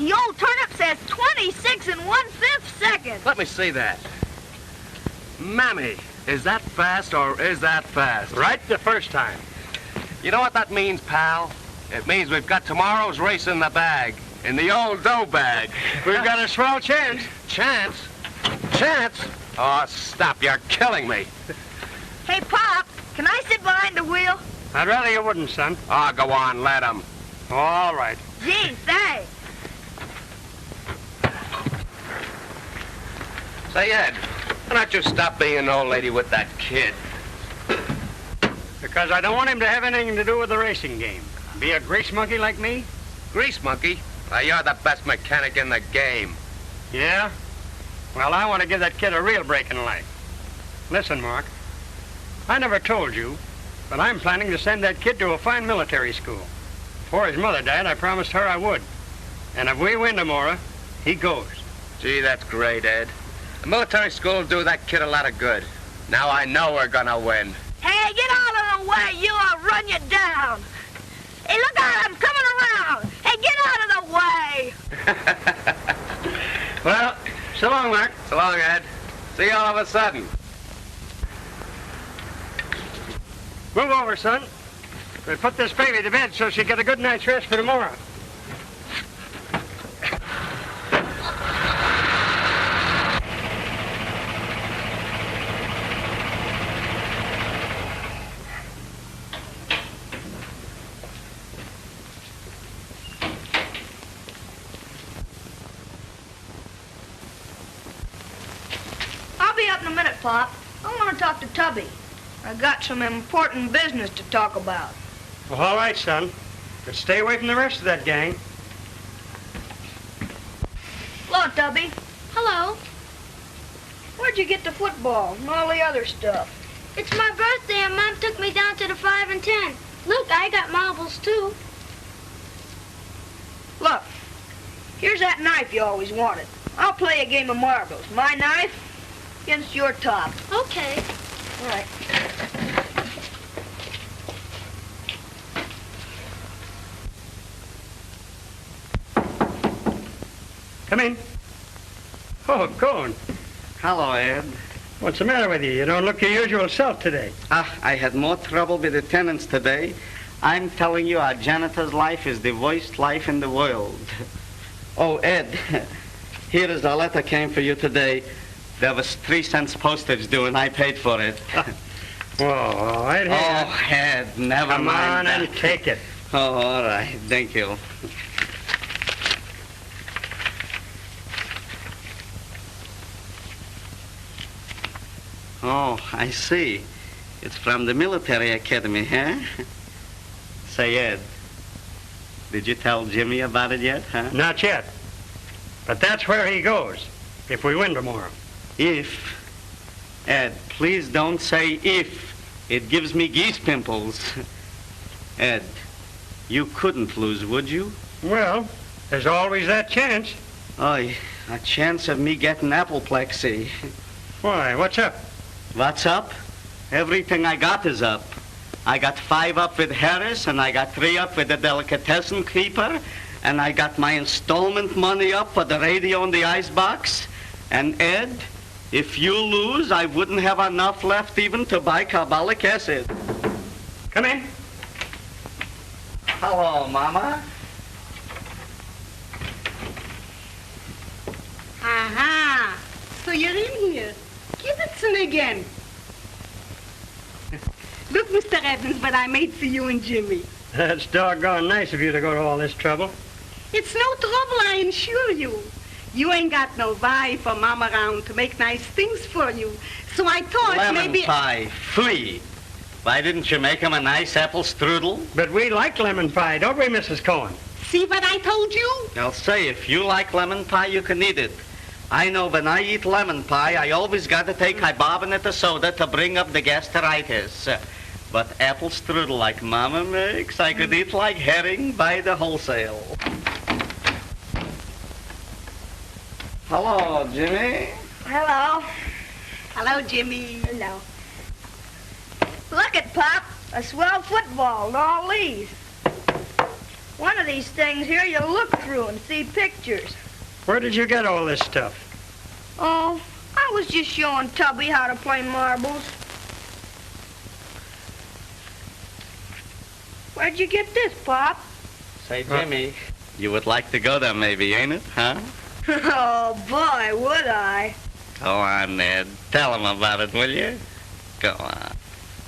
The old turnip says 26 1/5 seconds. Let me see that. Mammy, is that fast or is that fast? Right the first time. You know what that means, pal? It means we've got tomorrow's race in the bag. In the old dough bag. We've got a swell chance. Chance? Chance? Oh, stop. You're killing me. Hey, Pop, can I sit behind the wheel? I'd rather you wouldn't, son. Oh, go on, let him. All right. Gee, thanks. Say, Ed, why don't you stop being an old lady with that kid? Because I don't want him to have anything to do with the racing game. Be a grease monkey like me? Grease monkey? Why, you're the best mechanic in the game. Yeah? Well, I want to give that kid a real break in life. Listen, Mark, I never told you, but I'm planning to send that kid to a fine military school. Before his mother died, I promised her I would. And if we win tomorrow, he goes. Gee, that's great, Ed. The military school will do that kid a lot of good. Now I know we're gonna win. Hey, get out of the way, you! I'll run you down. Hey, look out, I'm coming around. Hey, get out of the way. Well, so long, Mark. So long, Ed. See you all of a sudden. Move over, son. We'll put this baby to bed so she'll get a good night's rest for tomorrow. I'll be up in a minute, Pop. I want to talk to Tubby. I got some important business to talk about. Well, all right, son. But stay away from the rest of that gang. Hello, Tubby. Hello. Where'd you get the football and all the other stuff? It's my birthday and Mom took me down to the 5 and 10. Look, I got marbles too. Look, here's that knife you always wanted. I'll play a game of marbles. My knife against your top. Okay. All right. Come in. Oh, Joan. Hello, Ed. What's the matter with you? You don't look your usual self today. I had more trouble with the tenants today. I'm telling you, our janitor's life is the worst life in the world. Oh, Ed, here is a letter came for you today. There was 3 cents postage due, and I paid for it. Oh, all right, here. Oh, Ed, never Come mind on that. and take it. Oh, all right. Thank you. Oh, I see. It's from the military academy, huh? Say, Ed, did you tell Jimmy about it yet, huh? Not yet. But that's where he goes, if we win tomorrow. If. Ed, please don't say if. It gives me geese pimples. Ed, you couldn't lose, would you? Well, there's always that chance. Oh, a chance of me getting apoplexy. Why, what's up? What's up? Everything I got is up. I got 5 up with Harris, and I got 3 up with the delicatessen keeper, and I got my installment money up for the radio and the icebox. And Ed, if you lose, I wouldn't have enough left even to buy carbolic acid. Come in. Hello, Mama. Aha! So you're in here. Give it to me again. Look, Mr. Evans, what I made for you and Jimmy. That's doggone nice of you to go to all this trouble. It's no trouble, I assure you. You ain't got no wife or mom around to make nice things for you. So I thought Lemon maybe... pie, free. Why didn't you make him a nice apple strudel? But we like lemon pie, don't we, Mrs. Cohen? See what I told you? I'll say, if you like lemon pie, you can eat it. I know when I eat lemon pie, I always got to take carbonate of soda to bring up the gastritis. But apple strudel like Mama makes, I could eat like herring by the wholesale. Hello, Jimmy. Hello. Hello, Jimmy. Hello. Look at Pop. A swell football and all these. One of these things here you look through and see pictures. Where did you get all this stuff? Oh, I was just showing Tubby how to play marbles. Where'd you get this, Pop? Say, Jimmy, you would like to go there maybe, ain't it, huh? Oh, boy, would I. Go on, Ned. Tell him about it, will you? Go on.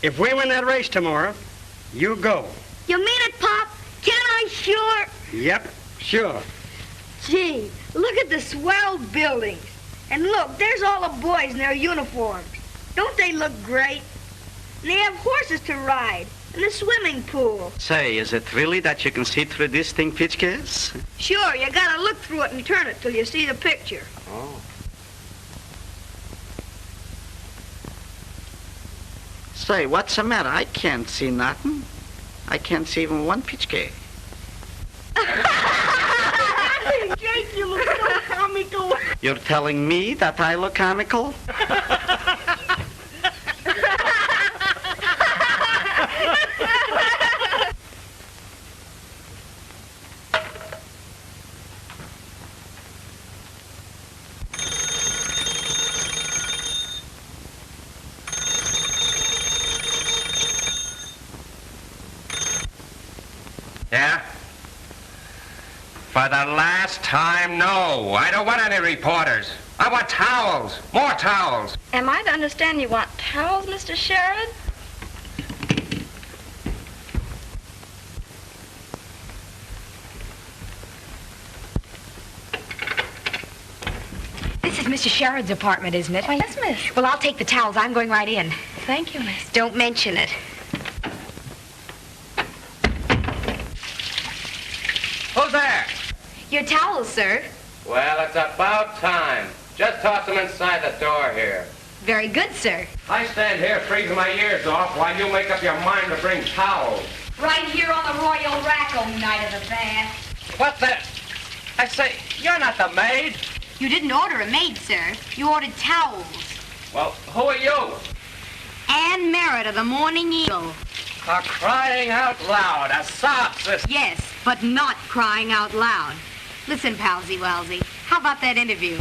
If we win that race tomorrow, you go. You mean it, Pop? Can I sure? Yep, sure. Gee, look at the swell buildings. And look, there's all the boys in their uniforms. Don't they look great? And they have horses to ride. And the swimming pool. Say, is it really that you can see through this thing, Pitchkis? Sure, you gotta look through it and turn it till you see the picture. Oh. Say, what's the matter? I can't see nothing. I can't see even one Pitchkis. Jake, you look so comical. You're telling me that I look comical? Yeah? For the last time, no. I don't want any reporters. I want towels. More towels. Am I to understand you want towels, Mr. Sherrod? This is Mr. Sherrod's apartment, isn't it? Why, yes, miss. Well, I'll take the towels. I'm going right in. Thank you, miss. Don't mention it. Who's there? Your towels, sir. Well, it's about time. Just toss them inside the door here. Very good, sir. I stand here freezing my ears off while you make up your mind to bring towels. Right here on the royal rack on night of the bath. What's that? I say, you're not the maid. You didn't order a maid, sir. You ordered towels. Well, who are you? Ann Merritt of the Morning Eagle. For crying out loud, a sob sister. Yes, but not crying out loud. Listen, Palsy Walsy, how about that interview?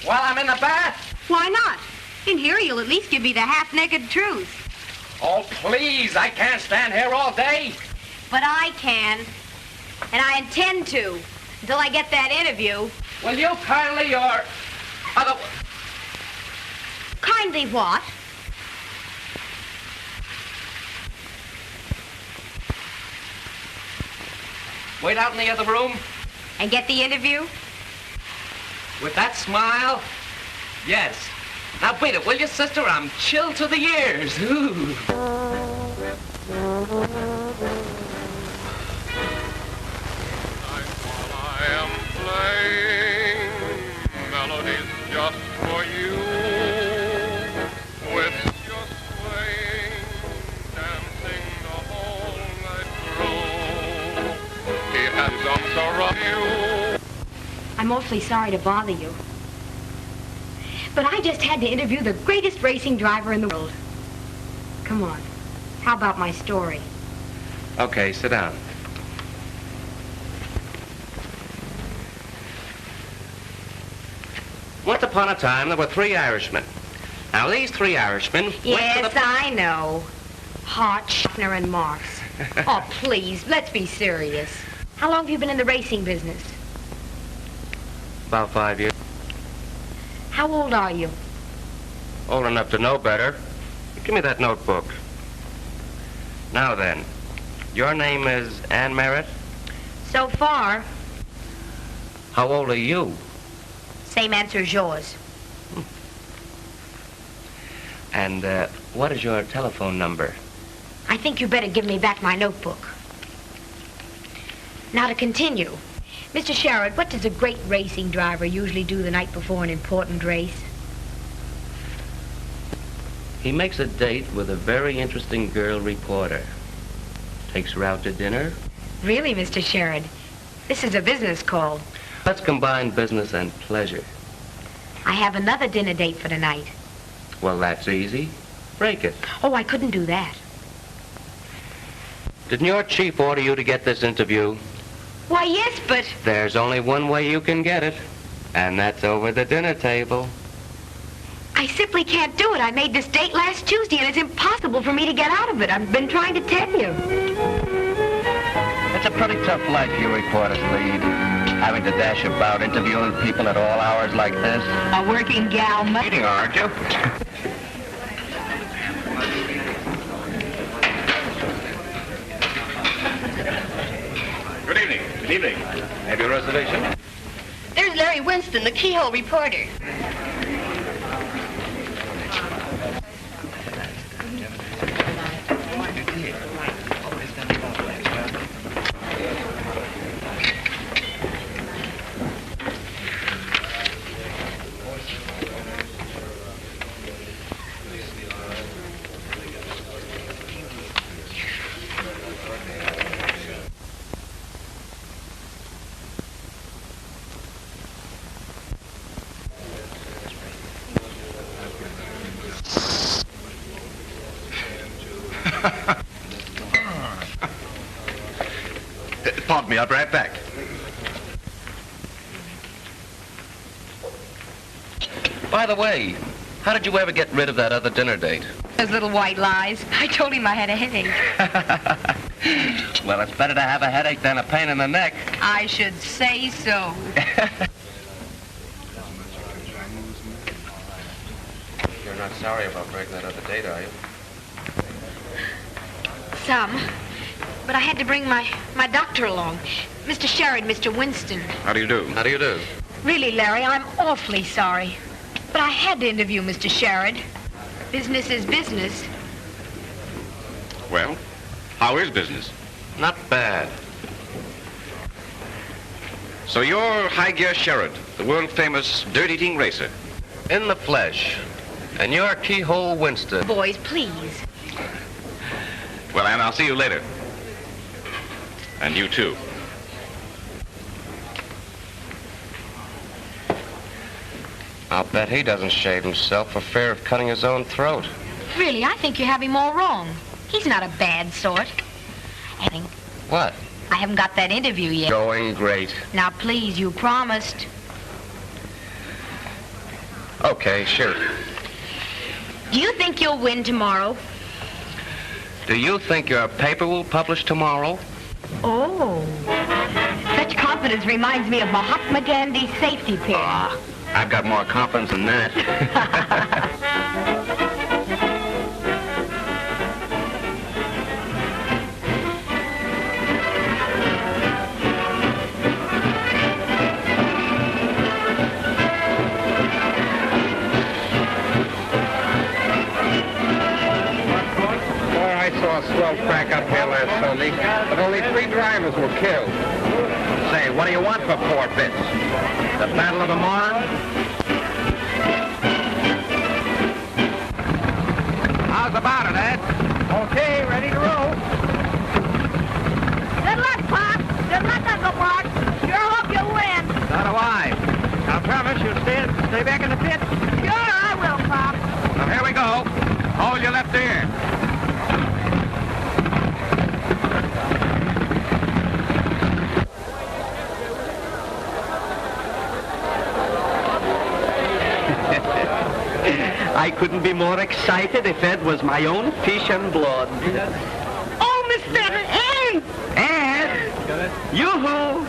While I'm in the bath? Why not? In here, you'll at least give me the half-naked truth. Oh, please, I can't stand here all day. But I can, and I intend to, until I get that interview. Will you kindly or other... Kindly what? Wait out in the other room? And get the interview? With that smile? Yes. Now beat it, will you, sister? I'm chilled to the ears. Ooh. I am playing melodies just for you. With your swing, dancing the whole night through. He has arms around you. I'm awfully sorry to bother you. But I just had to interview the greatest racing driver in the world. Come on. How about my story? Okay, sit down. Once upon a time, there were 3 Irishmen. Now, these 3 Irishmen went to Yes, the... I know. Hart, Schaffner, and Marsh. Oh, please, let's be serious. How long have you been in the racing business? About 5 years. How old are you? Old enough to know better. Give me that notebook. Now then, your name is Ann Merritt? So far, How old are you? same answer as yours. And what is your telephone number? I think you better give me back my notebook. Now to continue. Mr. Sherrod, what does a great racing driver usually do the night before an important race? He makes a date with a very interesting girl reporter. Takes her out to dinner. Really, Mr. Sherrod? This is a business call. Let's combine business and pleasure. I have another dinner date for tonight. Well, that's easy. Break it. Oh, I couldn't do that. Didn't your chief order you to get this interview? Why, yes, but... There's only one way you can get it, and that's over the dinner table. I simply can't do it. I made this date last Tuesday, and it's impossible for me to get out of it. I've been trying to tell you. It's a pretty tough life you reporters lead, having to dash about interviewing people at all hours like this. A working gal must... Eating, aren't you? Good evening. Good evening. Have you a reservation? There's Larry Winston, the keyhole reporter. Pardon me, I'll be right back. By the way, how did you ever get rid of that other dinner date? Those little white lies. I told him I had a headache. Well, it's better to have a headache than a pain in the neck. I should say so. You're not sorry about breaking that other date, are you? Some. But I had to bring my doctor along. Mr. Sherrod, Mr. Winston. How do you do? How do you do? Really, Larry, I'm awfully sorry. But I had to interview Mr. Sherrod. Business is business. Well, how is business? Not bad. So you're High Gear Sherrod, the world-famous dirt-eating racer. In the flesh. And you're Keyhole Winston. Boys, please. Well, Ann, I'll see you later. And you too. I'll bet he doesn't shave himself for fear of cutting his own throat. Really, I think you have him all wrong. He's not a bad sort. What? I haven't got that interview yet. Going great. Now, please, you promised. Okay, sure. Do you think you'll win tomorrow? Do you think your paper will publish tomorrow? Oh. Such confidence reminds me of Mahatma Gandhi's safety pin. I've got more confidence than that. I saw a swell crack up here last Sunday, but only 3 drivers were killed. Say, what do you want for 4 bits? The Battle of the Marne? How's about it, Ed? Okay, ready to roll. Good luck, Pop. Good luck, Uncle Mark. Sure hope you'll win. So do I. I promise you'll stay back in the pit. Sure, I will, Pop. Well, here we go. Hold your left ear. I couldn't be more excited if Ed was my own fish and blood. Oh, Mr. Ed! Ed! Yoo-hoo!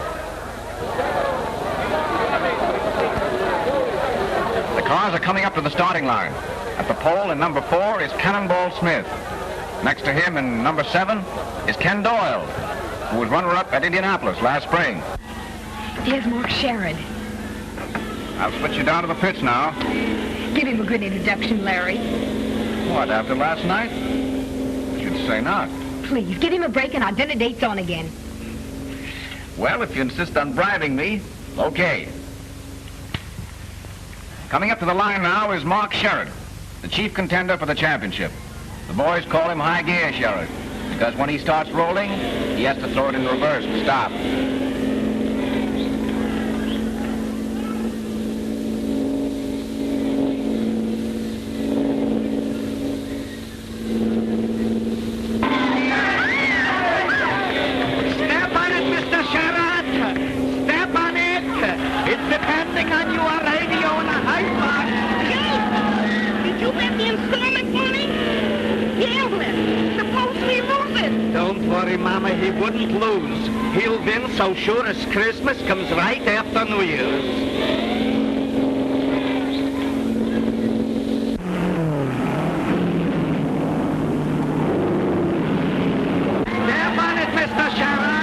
The cars are coming up to the starting line. At the pole in number 4 is Cannonball Smith. Next to him in number 7 is Ken Doyle, who was runner-up at Indianapolis last spring. Here's Mark Sherrod. I'll switch you down to the pits now. Give him a good introduction, Larry. What, after last night? You'd say not. Please, give him a break and our dinner date's on again. Well, if you insist on bribing me, okay. Coming up to the line now is Mark Sherrod, the chief contender for the championship. The boys call him High Gear Sherrod, because when he starts rolling, he has to throw it in reverse to stop. something on your radio in a hype. Did you bet the installment money? Gambling. Suppose we lose it. Don't worry, Mama, he wouldn't lose. He'll win so sure as Christmas comes right after New Year's. Step on it, Mr. Sherrod.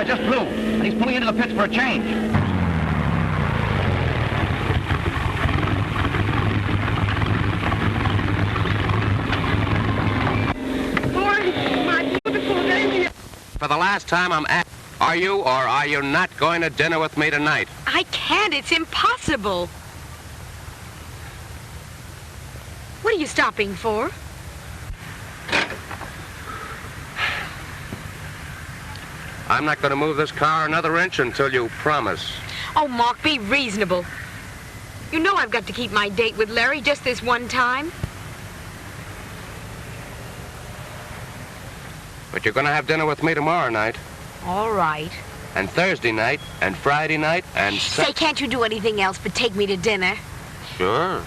Just blew, and he's pulling into the pits for a change. Boy, my beautiful radio. For the last time, I'm asking, are you or are you not going to dinner with me tonight? I can't. It's impossible. What are you stopping for? I'm not going to move this car another inch until you promise. Oh, Mark, be reasonable. You know I've got to keep my date with Larry just this one time. But you're going to have dinner with me tomorrow night, All right. and Thursday night, and Friday night, and Say, can't you do anything else but take me to dinner? Sure.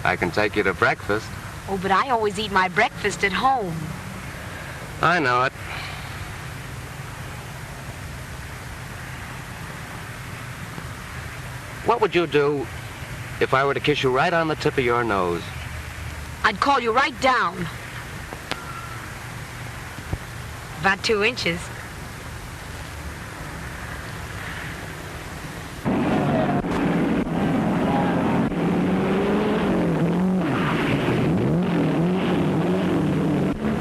I can take you to breakfast. Oh, but I always eat my breakfast at home. I know it. What would you do if I were to kiss you right on the tip of your nose? I'd call you right down. About 2 inches.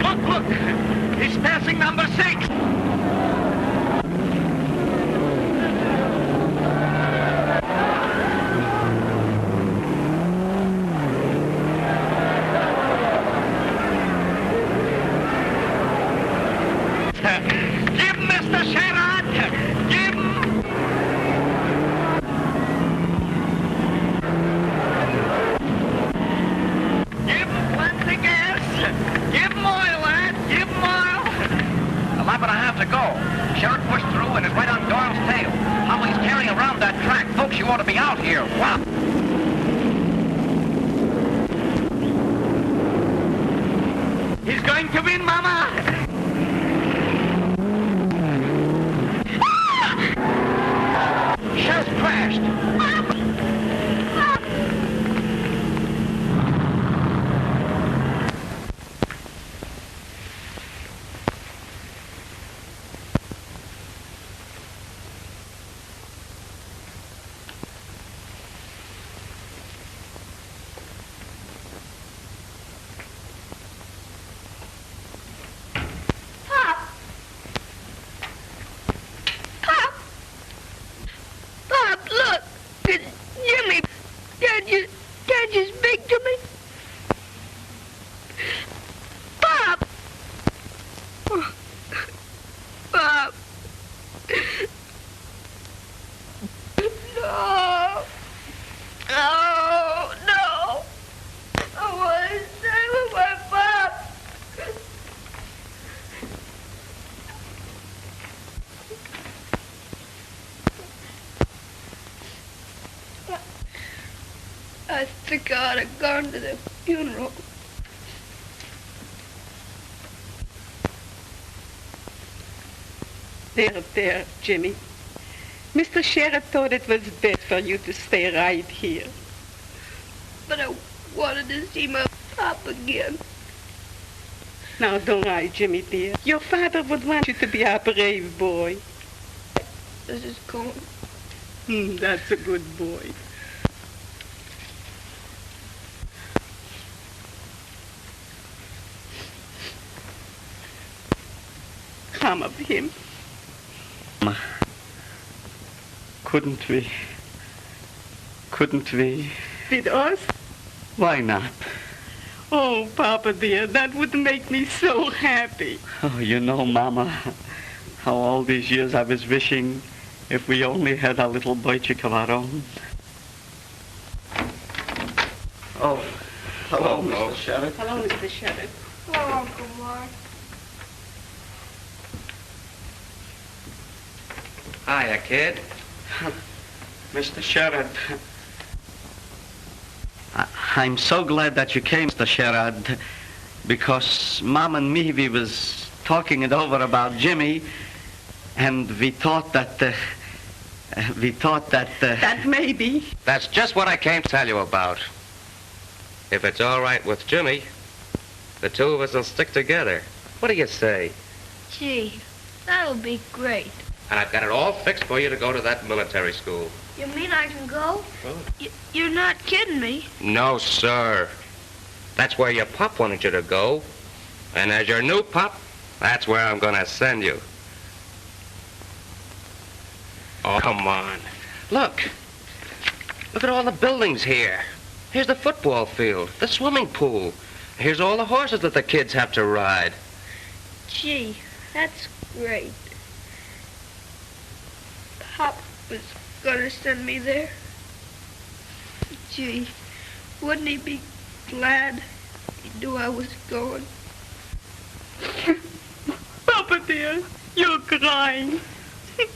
Look! He's passing number 6! Give him, Mr. Sherrod! Give him! Give him plenty gas! Give him oil, lad! Give him oil! A lap and a half to go. Sherrod pushed through and is right on Doyle's tail. How he's carrying around that track. Folks, you ought to be out here. Wow. He's going to win, Mama! Sherrod's crashed. Pop, look! It's Jimmy! Can't you speak to me? Pop! Pop! No! Oh, no! I want to stay with my pop! I think I ought to go to the funeral. There, Jimmy. Mr. Sherrod thought it was best for you to stay right here. But I wanted to see my pop again. Now, don't lie, Jimmy, dear. Your father would want you to be a brave boy. This is cool. That's a good boy. Come of him. Couldn't we Couldn't we? With us? Why not? Oh, Papa dear, that would make me so happy. Oh, you know, Mama, how all these years I was wishing if we only had a little boy chick of our own. Oh, hello, Mr. Sherrod. Hello, Mr. Sherrod. Hello, Uncle Mark. Hiya, kid. Mr. Sherrod, I'm so glad that you came, Mr. Sherrod, because Mom and me, we was talking it over about Jimmy, and we thought that That maybe. That's just what I came to tell you about. If it's all right with Jimmy, the two of us will stick together. What do you say? Gee, that'll be great. And I've got it all fixed for you to go to that military school. You mean I can go? Oh. You're not kidding me. No, sir. That's where your pop wanted you to go. And as your new pop, that's where I'm going to send you. Oh, come on. Look. Look at all the buildings here. Here's the football field, the swimming pool. Here's all the horses that the kids have to ride. Gee, that's great. Pop was gonna send me there. Gee, wouldn't he be glad he knew I was going? Papa dear, you're crying.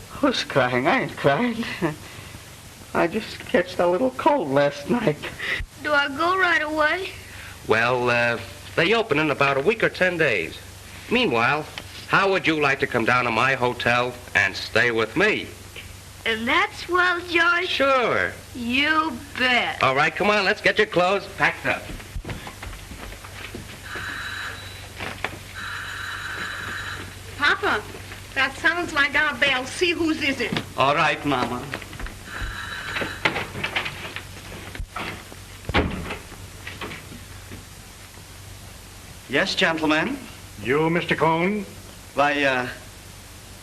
Who's crying? I ain't crying. I just catched a little cold last night. Do I go right away? Well, they open in about a week or 10 days. Meanwhile, how would you like to come down to my hotel and stay with me? And that's swell, George? Sure. You bet. All right, come on, let's get your clothes packed up. Papa, that sounds like our bell. See whose is it? All right, Mama. Yes, gentlemen. You, Mr. Cohn? Why,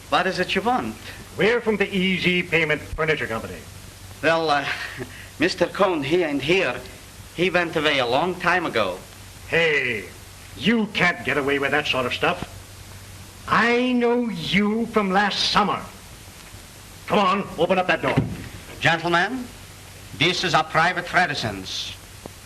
what is it you want? We're from the Easy Payment Furniture Company. Well, Mr. Cohn, he ain't here. He went away a long time ago. Hey, you can't get away with that sort of stuff. I know you from last summer. Come on, open up that door. Gentlemen, this is a private residence.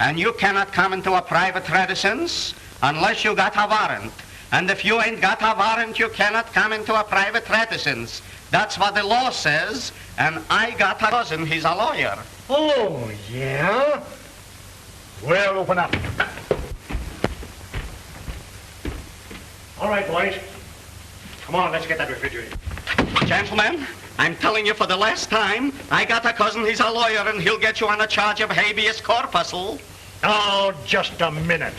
And you cannot come into a private residence unless you got a warrant. And if you ain't got a warrant, you cannot come into a private residence. That's what the law says, and I got a cousin, he's a lawyer. Oh, yeah? Well, open up. All right, boys. Come on, let's get that refrigerator. Gentlemen, I'm telling you for the last time, I got a cousin, he's a lawyer, and he'll get you on a charge of habeas corpus. Oh, just a minute.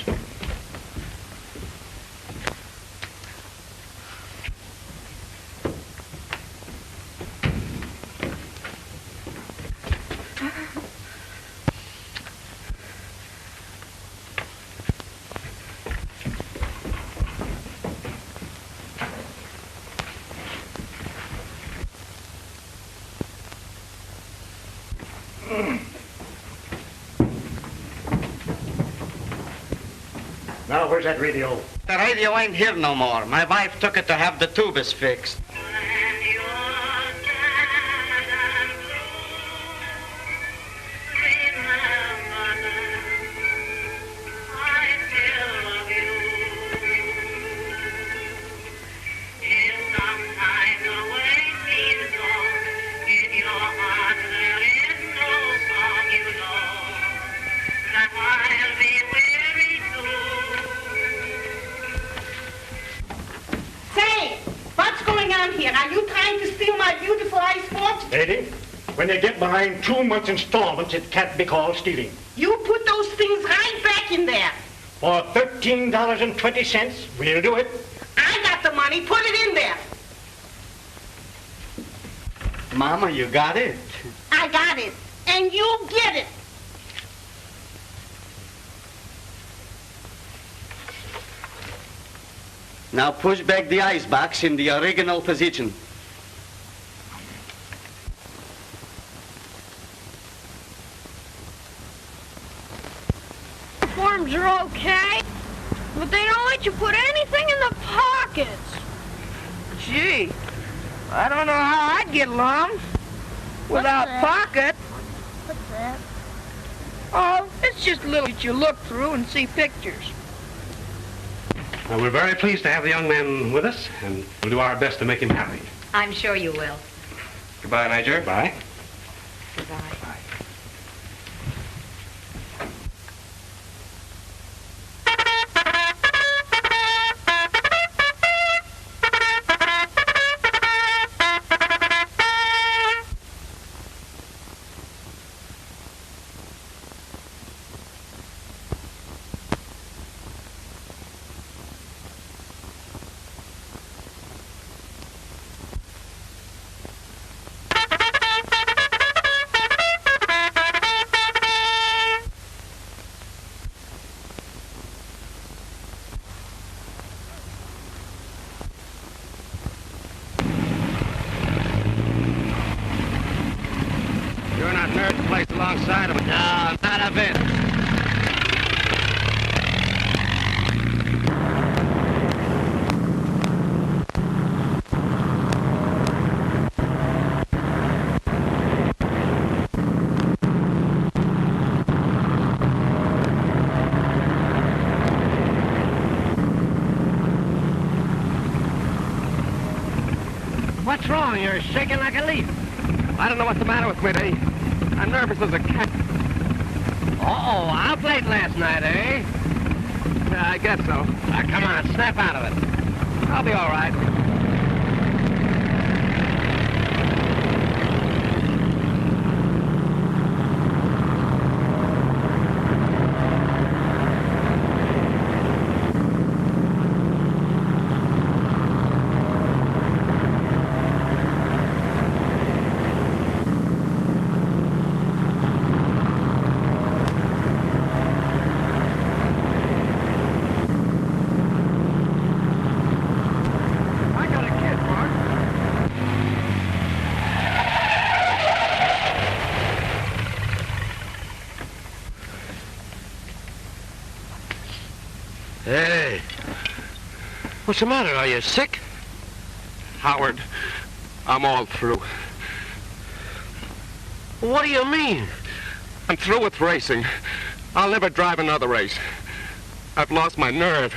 Now, where's that radio? The radio ain't here no more. My wife took it to have the tubes fixed. Are you trying to steal my beautiful ice box? Lady, when you get behind 2 months installments, it can't be called stealing. You put those things right back in there. For $13.20, we'll do it. I got the money. Put it in there. Mama, you got it. I got it. And you get it. Now push back the ice box in the original position. arms are okay, but they don't let you put anything in the pockets. Gee, I don't know how I'd get along without pocket. What's that? Oh, it's just little that you look through and see pictures. We're very pleased to have the young man with us, and we'll do our best to make him happy. I'm sure you will. Goodbye, Major. Goodbye. Goodbye. You're not nerve placed alongside of it. No, not a bit. What's wrong? You're shaking like a leaf. I don't know what's the matter with me, Dave. I'm nervous as a cat. Uh-oh, out late last night, eh? Yeah, I guess so. Come on, snap out of it. I'll be all right. Hey, what's the matter? Are you sick? Howard, I'm all through. What do you mean? I'm through with racing. I'll never drive another race. I've lost my nerve.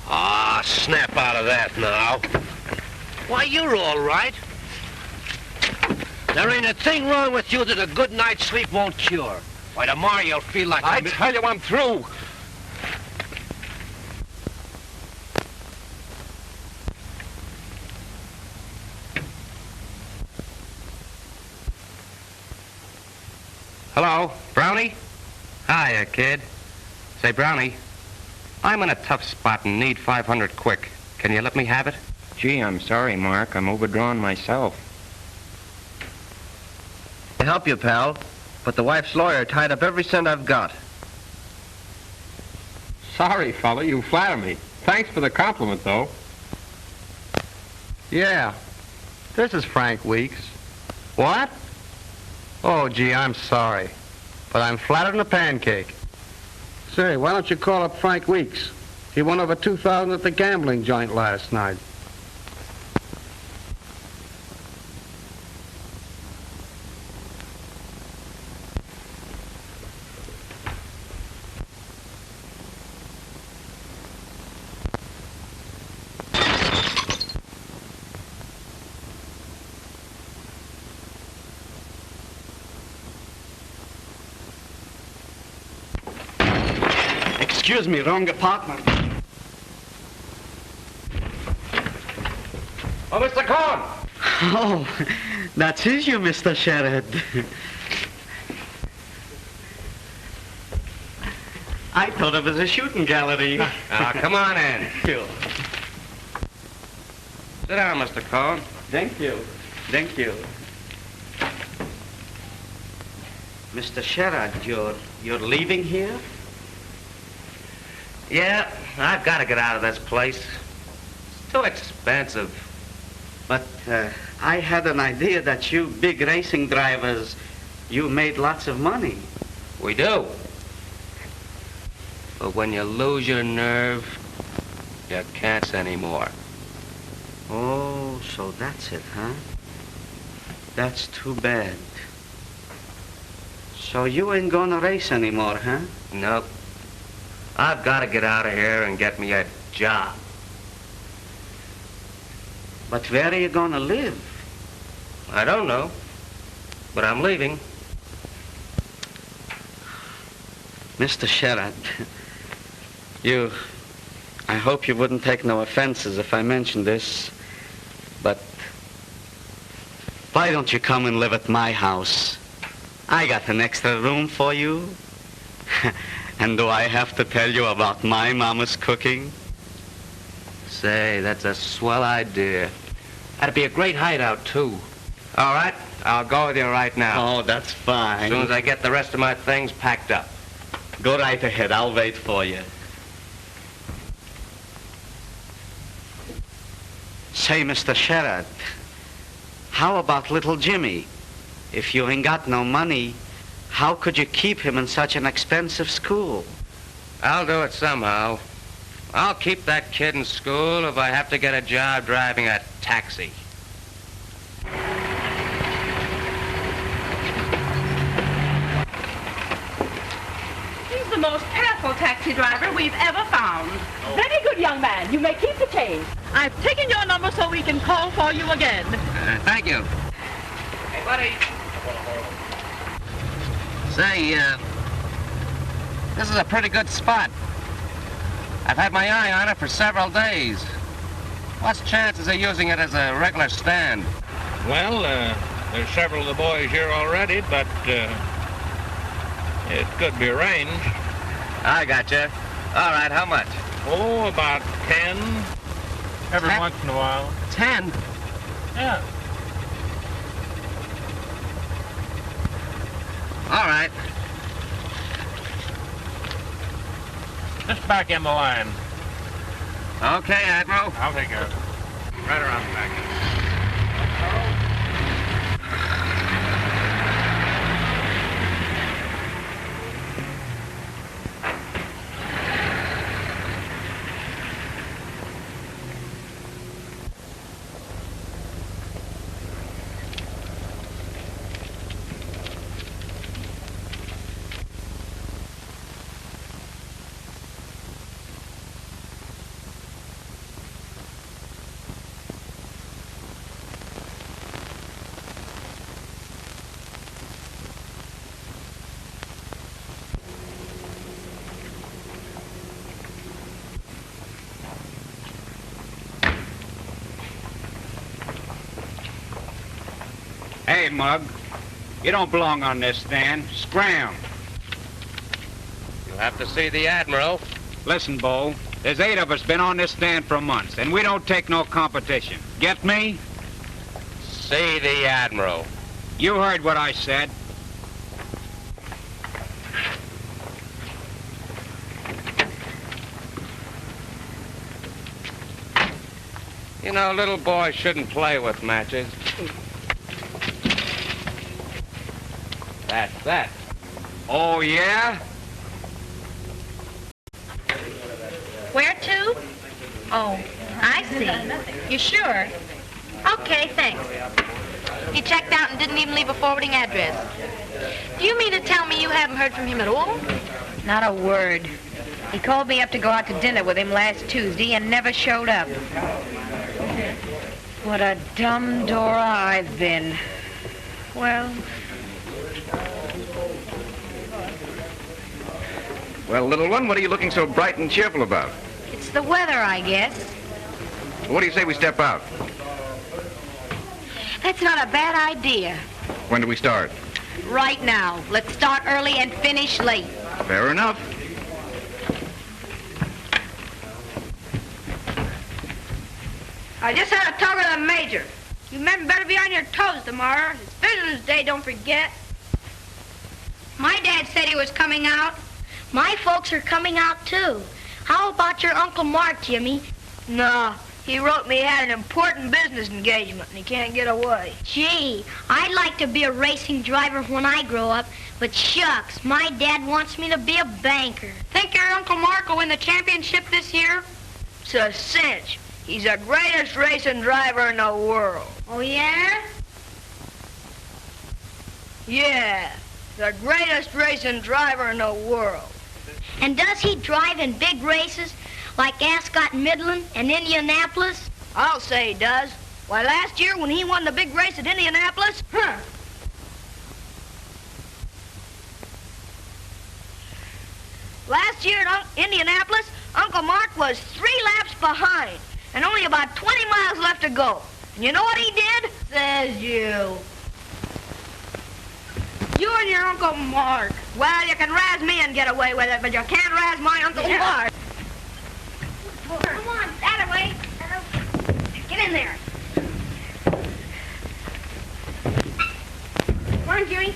Ah, snap out of that now. Why, you're all right. There ain't a thing wrong with you that a good night's sleep won't cure. Why, tomorrow you'll feel like... I tell you, I'm through. Hello, Brownie? Hiya, kid. Say, Brownie, I'm in a tough spot and need 500 quick. Can you let me have it? Gee, I'm sorry, Mark. I'm overdrawn myself. To help you, pal, but the wife's lawyer tied up every cent I've got. Sorry, fella, you flatter me. Thanks for the compliment, though. Yeah, this is Frank Weeks. What? Oh, gee, I'm sorry, but I'm flatter than a pancake. Say, why don't you call up Frank Weeks? He won over $2,000 at the gambling joint last night. Excuse me, wrong apartment. Oh, Mr. Cohn! Oh, that's you, Mr. Sherrod. I thought it was a shooting gallery. Come on in. Sure. Sit down, Mr. Cohn. Thank you. Thank you. Mr. Sherrod, you're leaving here? Yeah, I've got to get out of this place. It's too expensive. But I had an idea that you big racing drivers, you made lots of money. We do. But when you lose your nerve, you can't anymore. Oh, so that's it, huh? That's too bad. So you ain't gonna race anymore, huh? Nope. I've got to get out of here and get me a job. But where are you gonna live? I don't know, but I'm leaving. Mr. Sherrod, I hope you wouldn't take no offenses if I mentioned this, but why don't you come and live at my house? I got an extra room for you. And do I have to tell you about my mama's cooking? Say, that's a swell idea. That'd be a great hideout, too. All right, I'll go with you right now. Oh, that's fine. As soon as I get the rest of my things packed up. Go right ahead. I'll wait for you. Say, Mr. Sherrod, how about little Jimmy? If you ain't got no money, how could you keep him in such an expensive school? I'll do it somehow. I'll keep that kid in school if I have to get a job driving a taxi. He's the most careful taxi driver we've ever found. Very good, young man. You may keep the change. I've taken your number so we can call for you again. Thank you. Hey, buddy. Say, this is a pretty good spot. I've had my eye on it for several days. What's the chances of using it as a regular stand? Well, there's several of the boys here already, but it could be arranged. I gotcha. All right, how much? Oh, about 10. Every once in a while. 10? Yeah. All right. Just back in the line. Okay, Admiral. I'll take care of it. Right around the back. Hey, Mug, you don't belong on this stand. Scram. You'll have to see the Admiral. Listen, Bo, there's 8 of us been on this stand for months, and we don't take no competition. Get me? See the Admiral. You heard what I said. You know, little boys shouldn't play with matches. That's that. Oh, yeah? Where to? Oh, I see. You sure? Okay, thanks. He checked out and didn't even leave a forwarding address. Do you mean to tell me you haven't heard from him at all? Not a word. He called me up to go out to dinner with him last Tuesday and never showed up. What a dumb Dora I've been. Well... Well, little one, what are you looking so bright and cheerful about? It's the weather, I guess. What do you say we step out? That's not a bad idea. When do we start? Right now. Let's start early and finish late. Fair enough. I just had a talk with the major. You men better be on your toes tomorrow. It's Veterans Day, don't forget. My dad said he was coming out. My folks are coming out, too. How about your Uncle Mark, Jimmy? No, He wrote me he had an important business engagement and he can't get away. Gee, I'd like to be a racing driver when I grow up, but shucks, my dad wants me to be a banker. Think your Uncle Mark will win the championship this year? It's a cinch. He's the greatest racing driver in the world. Oh, yeah? Yeah, the greatest racing driver in the world. And does he drive in big races like Ascot Midland and Indianapolis? I'll say he does. Why, last year when he won the big race at Indianapolis, Last year at Indianapolis, Uncle Mark was 3 laps behind and only about 20 miles left to go. And you know what he did? Says you. You and your Uncle Mark. Well, you can razz me and get away with it, but you can't razz my Uncle Mark. Come on, that way. Get in there. Come on, Jimmy.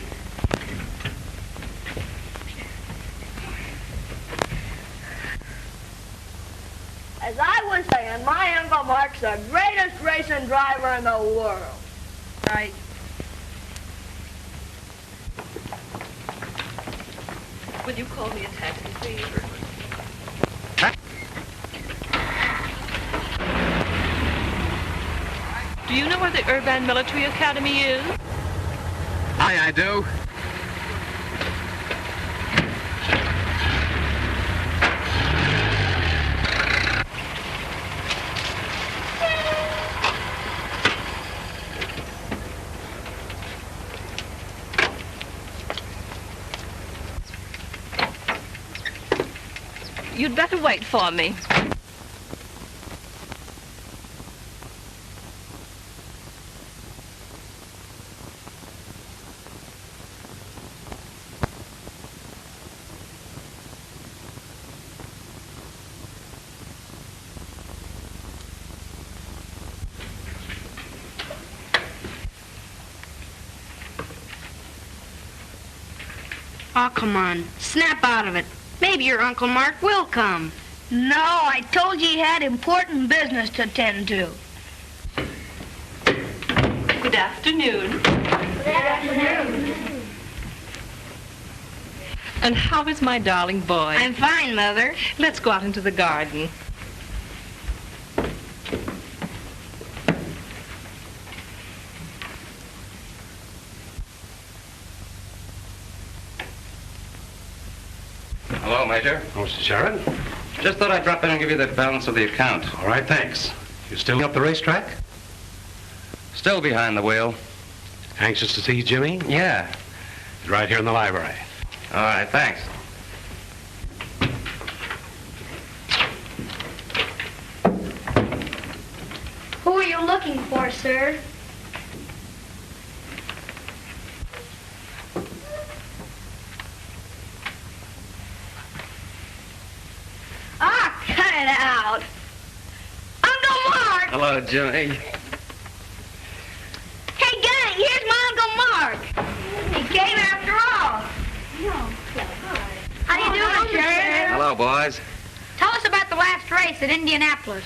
As I was saying, my Uncle Mark's the greatest racing driver in the world. Right. Will you call me a taxi, please? Do you know where the Urban Military Academy is? Aye, I do. You'd better wait for me. Oh, come on. Snap out of it. Maybe your Uncle Mark will come. No, I told you he had important business to attend to. Good afternoon. Good afternoon. And how is my darling boy? I'm fine, Mother. Let's go out into the garden. Hello, Major. Oh, Mr. Sherrod? Just thought I'd drop in and give you the balance of the account. All right, thanks. You still up the racetrack? Still behind the wheel. Anxious to see Jimmy? Yeah. He's right here in the library. All right, thanks. Who are you looking for, sir? Ah, cut it out. Uncle Mark! Hello, Jimmy. Hey, gang, here's my Uncle Mark. He came after all. How you doing, Sherrod? Hello, boys. Tell us about the last race at Indianapolis.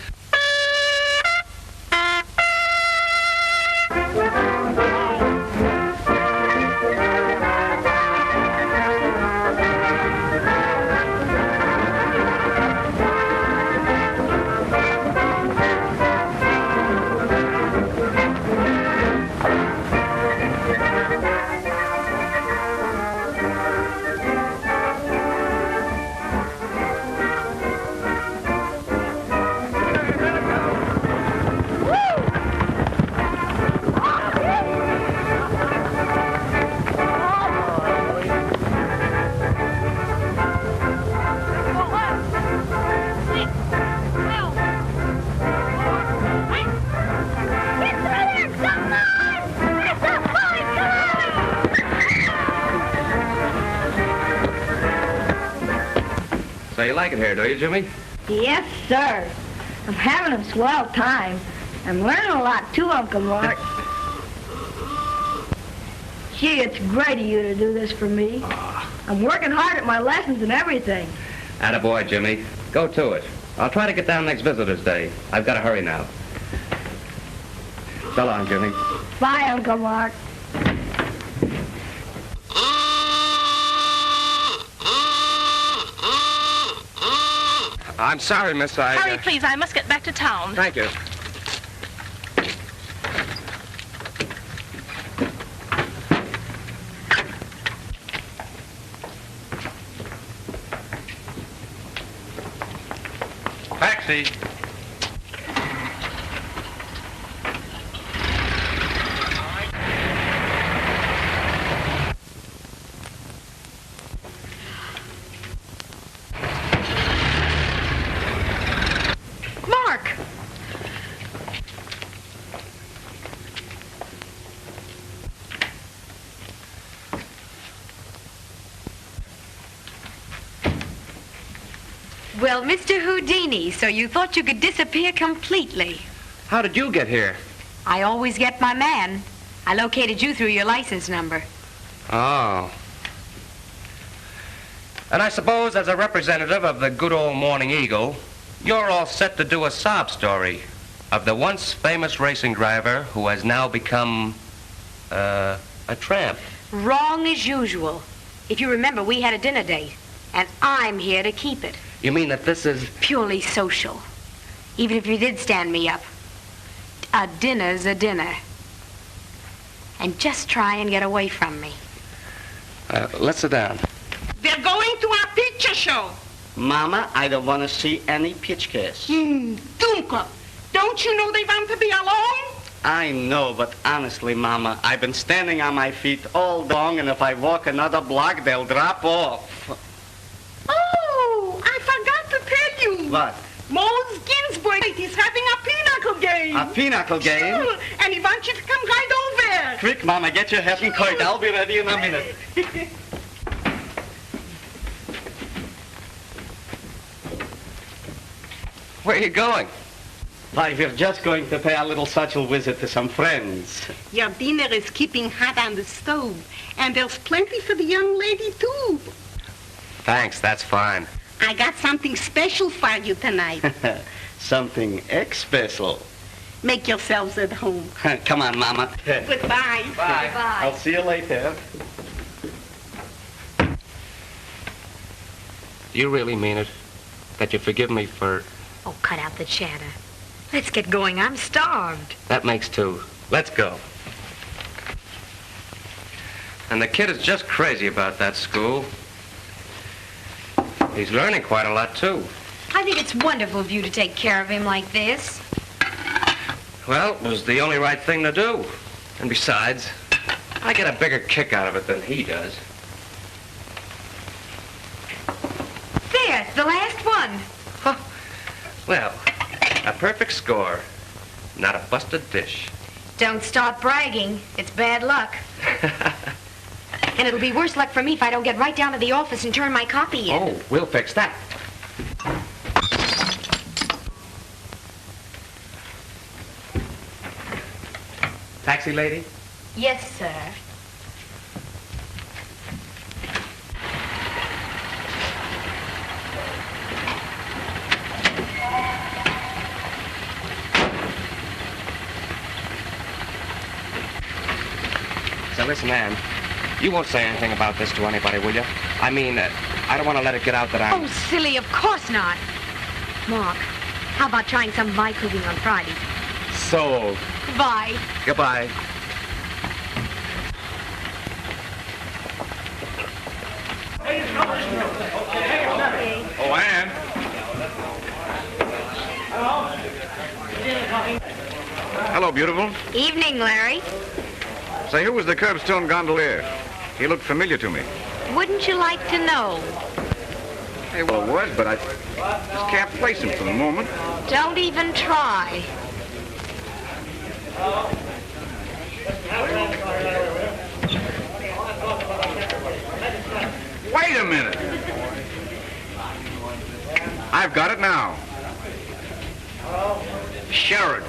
So you like it here, do you, Jimmy? Yes, sir. I'm having a swell time. I'm learning a lot, too, Uncle Mark. Gee, it's great of you to do this for me. I'm working hard at my lessons and everything. Attaboy, Jimmy. Go to it. I'll try to get down next Visitor's Day. I've got to hurry now. So long, Jimmy. Bye, Uncle Mark. I'm sorry, miss. Hurry, please. I must get back to town. Thank you. Taxi. Mark! Well, Mr. Houdini, so you thought you could disappear completely. How did you get here? I always get my man. I located you through your license number. Oh. And I suppose as a representative of the good old Morning Eagle, you're all set to do a sob story of the once famous racing driver who has now become, a tramp. Wrong as usual. If you remember, we had a dinner date, and I'm here to keep it. You mean that this is... Purely social. Even if you did stand me up. A dinner's a dinner. And just try and get away from me. Let's sit down. They're going to our picture show. Mama, I don't want to see any pitchcast. Dunka, don't you know they want to be alone? I know, but honestly, Mama, I've been standing on my feet all day long, and if I walk another block, they'll drop off. Oh, I forgot to tell you. What? Mose Ginsburg is having a pinochle game. A pinochle game? Sure, and he wants you to come right over. Quick, Mama, get your hat and coat. I'll be ready in a minute. Where are you going? Why, we're just going to pay a little social visit to some friends. Your dinner is keeping hot on the stove, and there's plenty for the young lady, too. Thanks, that's fine. I got something special for you tonight. Something special. Make yourselves at home. Come on, Mama. Goodbye. Bye. I'll see you later. Do you really mean it? That you forgive me for... Oh, cut out the chatter. Let's get going. I'm starved. That makes two. Let's go. And the kid is just crazy about that school. He's learning quite a lot, too. I think it's wonderful of you to take care of him like this. Well, it was the only right thing to do. And besides, I get a bigger kick out of it than he does. There, it's the last one. Huh. Well, a perfect score. Not a busted dish. Don't start bragging. It's bad luck. And it'll be worse luck for me if I don't get right down to the office and turn my copy in. Oh, we'll fix that. Taxi lady? Yes, sir. So listen, Ann, you won't say anything about this to anybody, will you? I mean, I don't want to let it get out that I'm... Oh, silly, of course not. Mark, how about trying some of my cooking on Friday? Sold. Bye. Goodbye. Oh, Ann. Hello, beautiful. Evening, Larry. Say, who was the curbstone gondolier? He looked familiar to me. Wouldn't you like to know? Hey, well, it was, but I just can't place him for the moment. Don't even try. Wait a minute. I've got it now. Sherrod.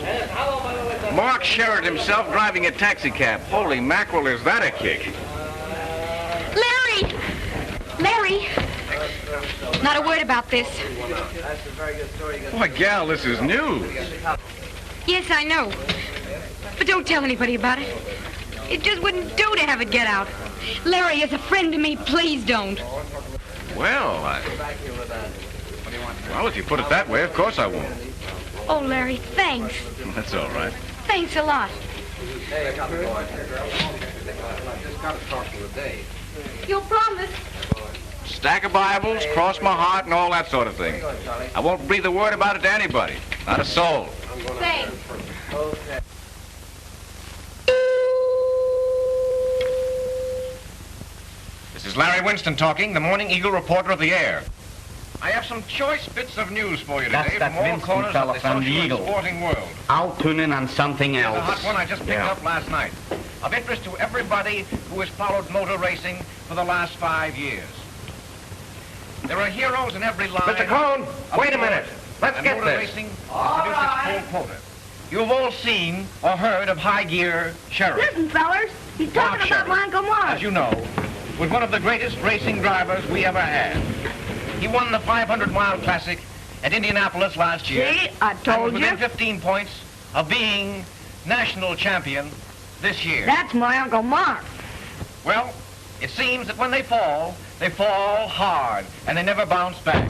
Mark Sherrod himself driving a taxi cab. Holy mackerel, is that a kick? Larry! Larry! Not a word about this. Why, gal, this is news. Yes, I know. But don't tell anybody about it. It just wouldn't do to have it get out. Larry is a friend to me. Please don't. Well, well, if you put it that way, of course I won't. Oh, Larry, thanks. That's all right. Thanks a lot. You'll promise? Stack of Bibles, cross my heart, and all that sort of thing. I won't breathe a word about it to anybody. Not a soul. Thanks. This is Larry Winston talking, the Morning Eagle reporter of the air. I have some choice bits of news for you today from all corners of the social and sporting world. I'll tune in on something Here's a else. hot one I just picked up last night. Of interest to everybody who has followed motor racing for the last 5 years. There are heroes in every line. Mr. Cone, wait a minute. Let's get motor this. racing has produced its full quota. You've all seen or heard of High Gear Sherrod. Listen, fellers, he's talking Mark about Sherrod, my Uncle Mark. as you know, was one of the greatest racing drivers we ever had. He won the 500-mile classic at Indianapolis last year. See, I told and was you. within 15 points of being national champion this year. That's my Uncle Mark. Well, it seems that when they fall hard, and they never bounce back.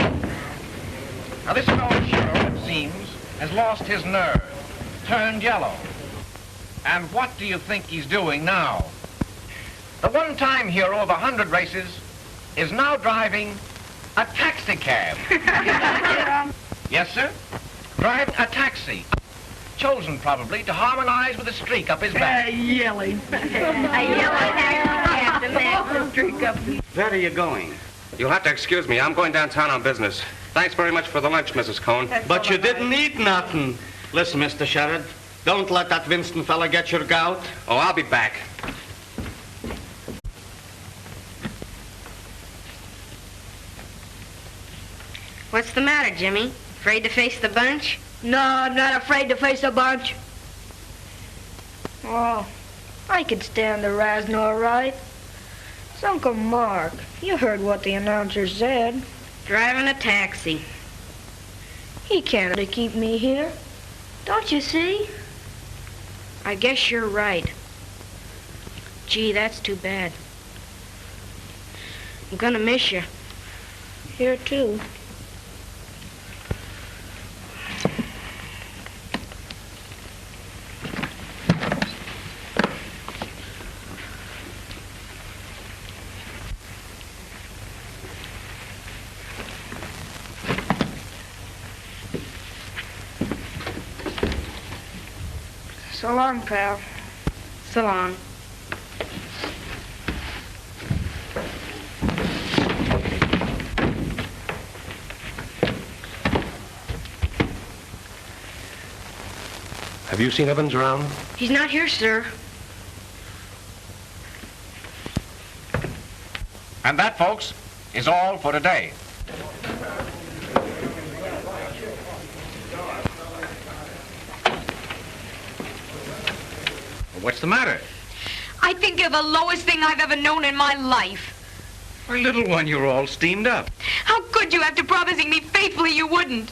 Now, this fellow Sherrod, it seems, has lost his nerve, turned yellow. And what do you think he's doing now? The one-time hero of 100 races is now driving a taxi cab. Yes, sir? Driving a taxi. Chosen, probably, to harmonize with a streak up his back. Yelling. Where are you going? You'll have to excuse me. I'm going downtown on business. Thanks very much for the lunch, Mrs. Cone. But you didn't eat nothing. Listen, Mr. Sherrod, don't let that Winston fella get your gout. Oh, I'll be back. What's the matter, Jimmy? Afraid to face the bunch? No, I'm not afraid to face a bunch. Oh, I could stand the razzing all right. It's Uncle Mark. You heard what the announcer said. Driving a taxi. He can't keep me here. Don't you see? I guess you're right. Gee, that's too bad. I'm gonna miss you. Here, too. So long, pal. So long. Have you seen Evans around? He's not here, sir. And that, folks, is all for today. What's the matter? I think you're the lowest thing I've ever known in my life. My little one, you're all steamed up. How could you, after promising me faithfully you wouldn't?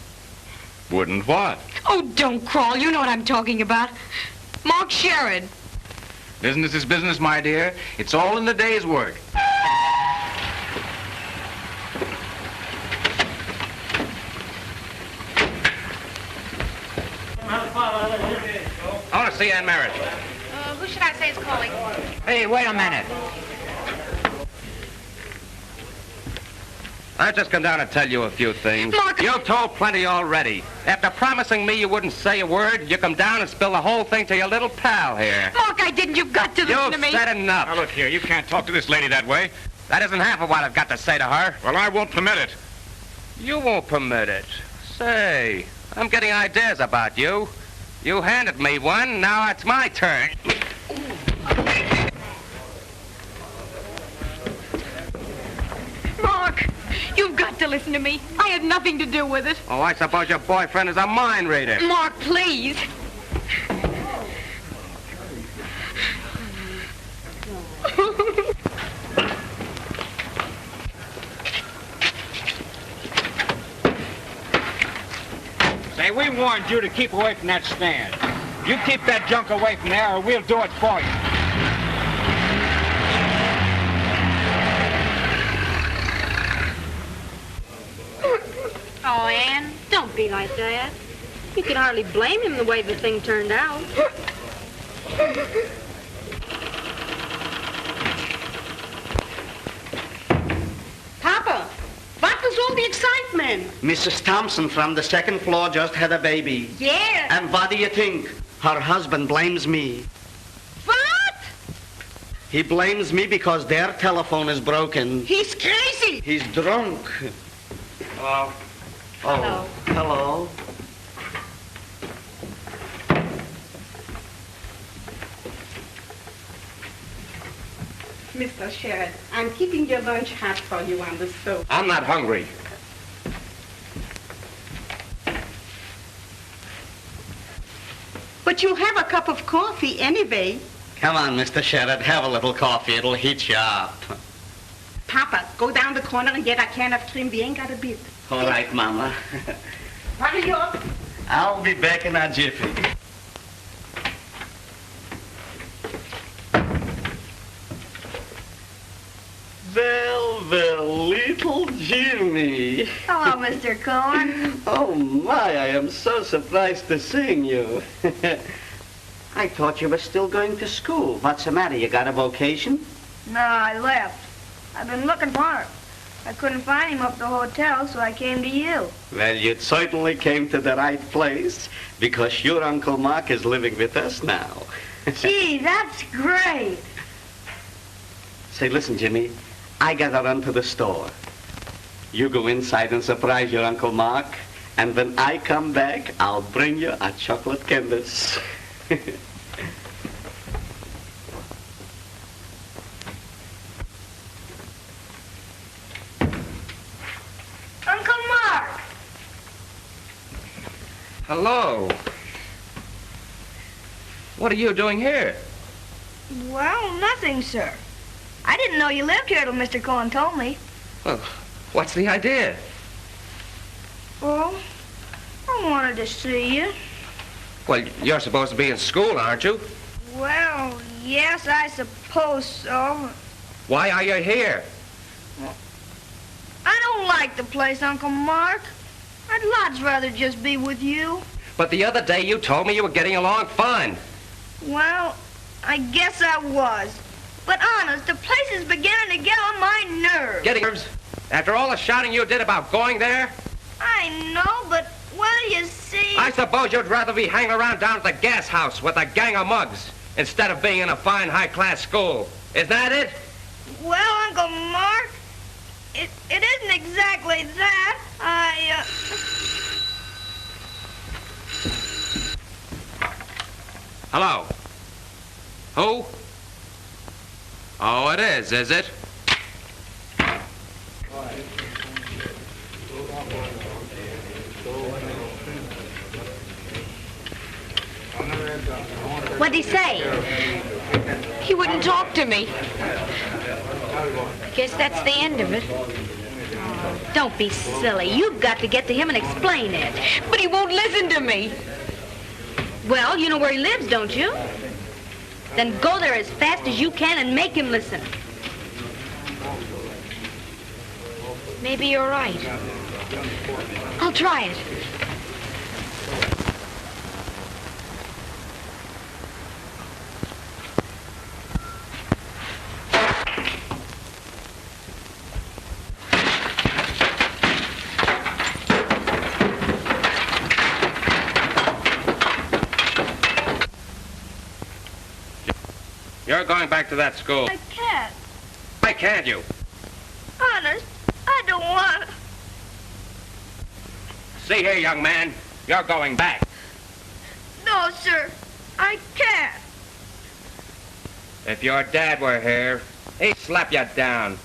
Wouldn't what? Oh, don't crawl. You know what I'm talking about. Mark Sherrod. Business is business, my dear. It's all in the day's work. I want to see Aunt Marriage. Who should I say is calling? Hey, wait a minute. I've just come down to tell you a few things. Mark! You've told plenty already. After promising me you wouldn't say a word, you come down and spill the whole thing to your little pal here. Mark, I didn't. You've got to listen to me. You've said enough. Now, look here, you can't talk to this lady that way. That isn't half of what I've got to say to her. Well, I won't permit it. You won't permit it. Say, I'm getting ideas about you. You handed me one, now it's my turn. Mark, you've got to listen to me. I had nothing to do with it. Oh, I suppose your boyfriend is a mind reader. Mark, please. warned you to keep away from that stand. You keep that junk away from there or we'll do it for you. Oh, Ann, don't be like that. You can hardly blame him the way the thing turned out. Papa, what was all the excitement? Mrs. Thompson from the second floor just had a baby. Yes. And what do you think? Her husband blames me. What? He blames me because their telephone is broken. He's crazy. He's drunk. Hello. Oh, hello. Mr. Sherrod, I'm keeping your lunch hot for you on the stove. I'm not hungry. But you'll have a cup of coffee anyway. Come on, Mr. Sherrod, have a little coffee. It'll heat you up. Papa, go down the corner and get a can of cream. We ain't got a bit. All right, Mama. Hurry up. I'll be back in a jiffy. Well, little Jimmy. Hello, Mr. Cohen. Oh, my, I am so surprised to seeing you. I thought you were still going to school. What's the matter? You got a vocation? No, I left. I've been looking for him. I couldn't find him up at the hotel, so I came to you. Well, you certainly came to the right place, because your Uncle Mark is living with us now. Gee, that's great. Say, listen, Jimmy, I gotta run to the store. You go inside and surprise your Uncle Mark, and when I come back, I'll bring you a chocolate canvas. Uncle Mark! Hello. What are you doing here? Well, nothing, sir. I didn't know you lived here till Mr. Cohen told me. Well, what's the idea? Well, I wanted to see you. Well, you're supposed to be in school, aren't you? Well, yes, I suppose so. Why are you here? I don't like the place, Uncle Mark. I'd lots rather just be with you. But the other day you told me you were getting along fine. Well, I guess I was. But honest, the place is beginning to get on my nerves. Getting nerves? After all the shouting you did about going there? I know, but, well, you see... I suppose you'd rather be hanging around down at the gas house with a gang of mugs instead of being in a fine, high-class school. Isn't that it? Well, Uncle Mark, it isn't exactly that. Hello? Who? Oh, it is it? What'd he say? He wouldn't talk to me. Guess that's the end of it. Don't be silly. You've got to get to him and explain it. But he won't listen to me. Well, you know where he lives, don't you? Then go there as fast as you can and make him listen. Maybe you're right. I'll try it. You're going back to that school. I can't. Why can't you? Honest, I don't want to. See here, young man. You're going back. No, sir. I can't. If your dad were here, he'd slap you down.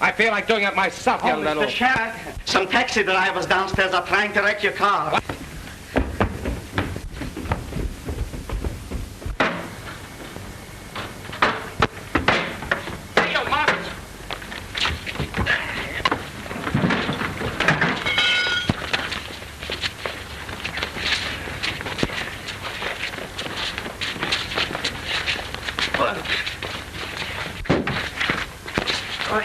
I feel like doing it myself, you little... Mr. Sherrod, some taxi drivers downstairs are trying to wreck your car. What? I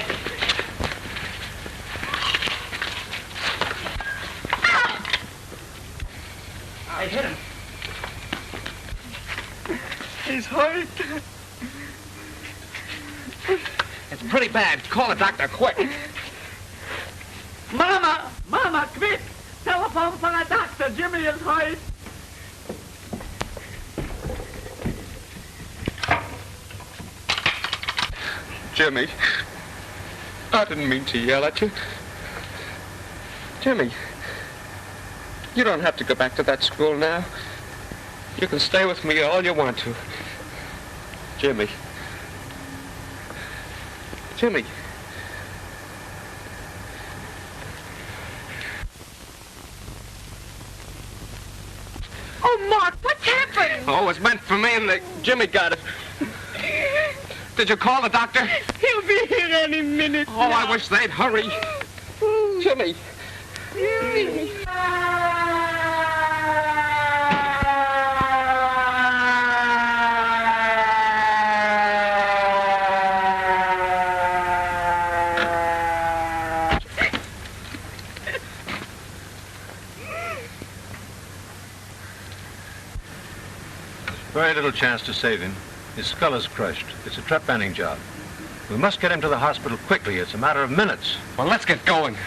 hit him. He's hurt. It's pretty bad. Call a doctor quick. Mama! Mama, quick! Telephone for a doctor. Jimmy is hurt. Jimmy, I didn't mean to yell at you. Jimmy, you don't have to go back to that school now. You can stay with me all you want to. Jimmy. Jimmy. Oh, Mark, what's happened? Oh, it was meant for me and Jimmy got it. Did you call the doctor? He'll be here any minute. Oh, I wish they'd hurry. Jimmy. Jimmy. Very little chance to save him. His skull is crushed. It's a trepanning job. We must get him to the hospital quickly. It's a matter of minutes. Well, let's get going.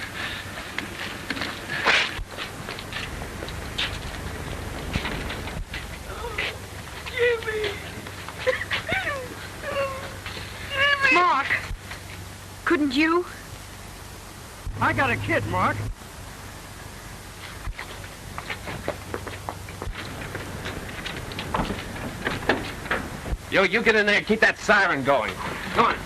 Jimmy. Mark, couldn't you? I got a kid, Mark. Yo, you get in there and keep that siren going. Go on.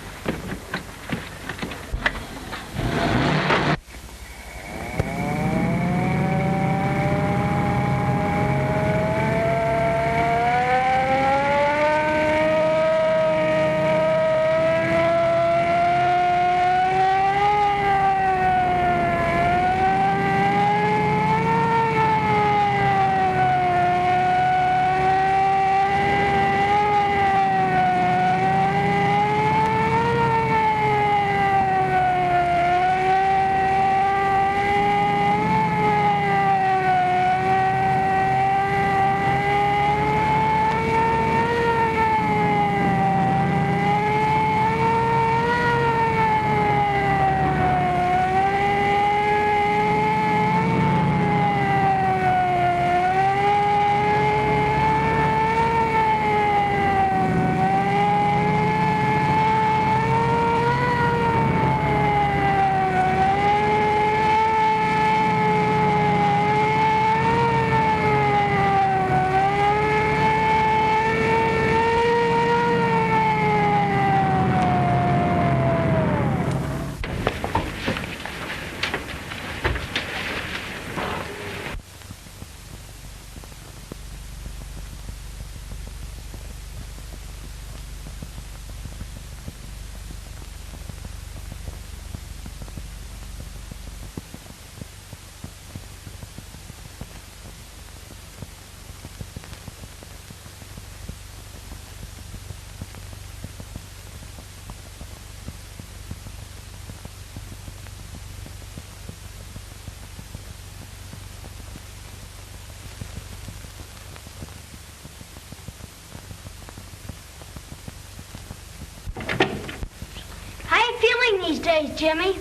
These days, Jimmy.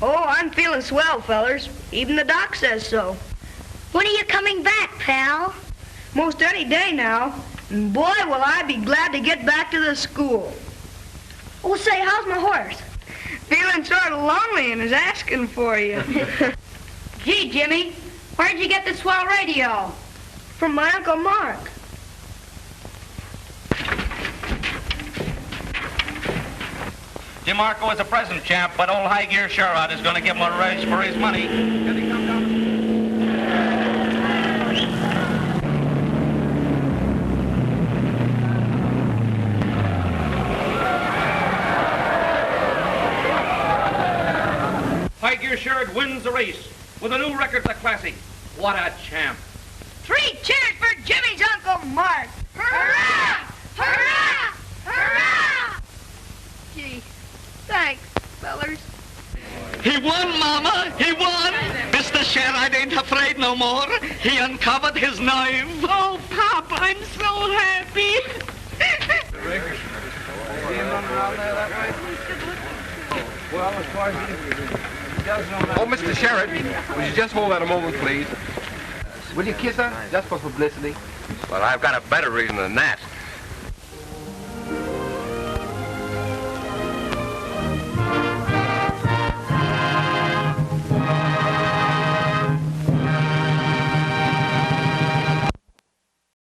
Oh, I'm feeling swell, fellers. Even the doc says so. When are you coming back, pal? Most any day now. And boy, will I be glad to get back to the school. Oh, say, how's my horse? Feeling sort of lonely and is asking for you. Gee, Jimmy, where'd you get the swell radio? From my Uncle Mark. DeMarco is a present champ, but old High Gear Sherrod is going to give him a raise for his money. Here they come down. High Gear Sherrod wins the race with a new record for Classic. What a champ. 3 cheers for Jimmy's Uncle Mark. Hurrah! Hurrah! Hurrah! He won, Mama. He won. Mr. Sherrod ain't afraid no more. He uncovered his knife. Oh, Pop, I'm so happy. Oh, Mr. Sherrod, would you just hold that a moment, please? Will you kiss her, just for publicity? Well, I've got a better reason than that.